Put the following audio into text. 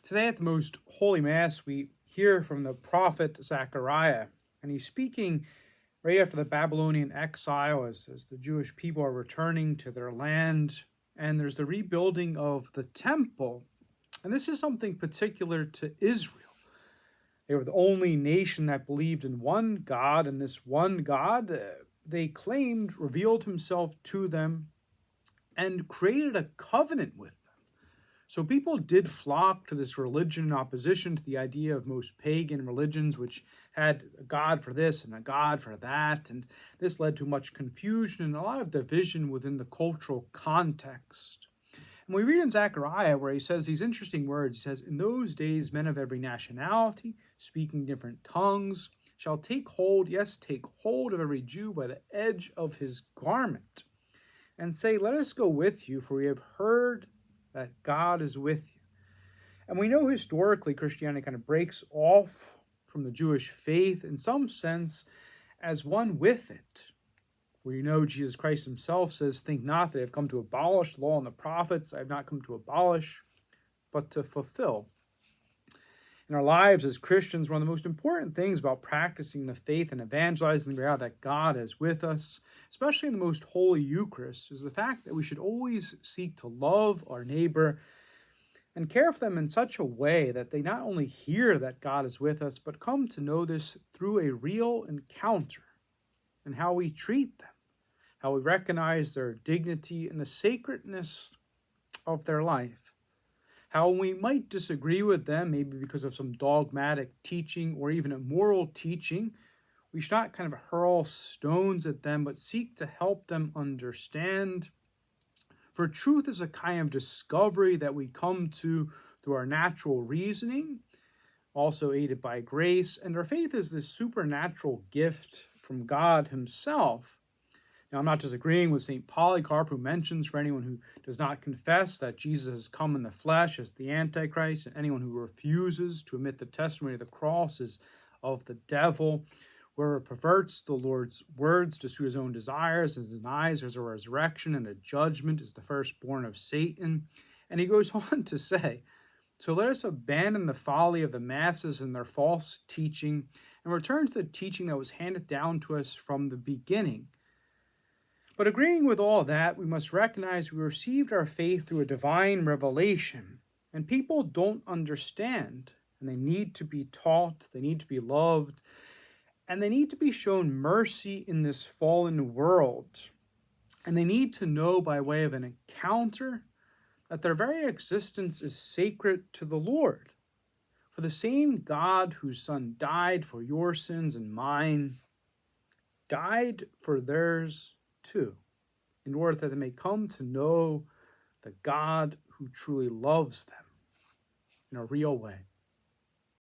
Today at the Most Holy Mass, we hear from the prophet Zechariah, and he's speaking right after the Babylonian exile as the Jewish people are returning to their land, and there's the rebuilding of the temple. And this is something particular to Israel. They were the only nation that believed in one God, and this one God, they claimed, revealed himself to them and created a covenant with them. So people did flock to this religion in opposition to the idea of most pagan religions, which had a god for this and a god for that. And this led to much confusion and a lot of division within the cultural context. And we read in Zechariah where he says these interesting words. He says, "In those days, men of every nationality, speaking different tongues, shall take hold, yes, take hold of every Jew by the edge of his garment, and say, let us go with you, for we have heard that God is with you." And we know historically Christianity kind of breaks off from the Jewish faith in some sense as one with it. We know Jesus Christ himself says, "Think not that I have come to abolish the law and the prophets. I have not come to abolish, but to fulfill." In our lives as Christians, one of the most important things about practicing the faith and evangelizing the reality that God is with us, especially in the most holy Eucharist, is the fact that we should always seek to love our neighbor and care for them in such a way that they not only hear that God is with us, but come to know this through a real encounter and how we treat them, how we recognize their dignity and the sacredness of their life. How we might disagree with them, maybe because of some dogmatic teaching or even immoral teaching, we should not kind of hurl stones at them, but seek to help them understand. For truth is a kind of discovery that we come to through our natural reasoning, also aided by grace, and our faith is this supernatural gift from God himself. Now, I'm not disagreeing with St. Polycarp, who mentions for anyone who does not confess that Jesus has come in the flesh as the Antichrist, and anyone who refuses to admit the testimony of the cross is of the devil, whoever perverts the Lord's words to suit his own desires and denies there's a resurrection and a judgment is the firstborn of Satan. And he goes on to say, so let us abandon the folly of the masses and their false teaching and return to the teaching that was handed down to us from the beginning. But agreeing with all that, we must recognize we received our faith through a divine revelation, and people don't understand, and they need to be taught, they need to be loved, and they need to be shown mercy in this fallen world. And they need to know by way of an encounter that their very existence is sacred to the Lord. For the same God whose Son died for your sins and mine, died for theirs too, in order that they may come to know the God who truly loves them in a real way.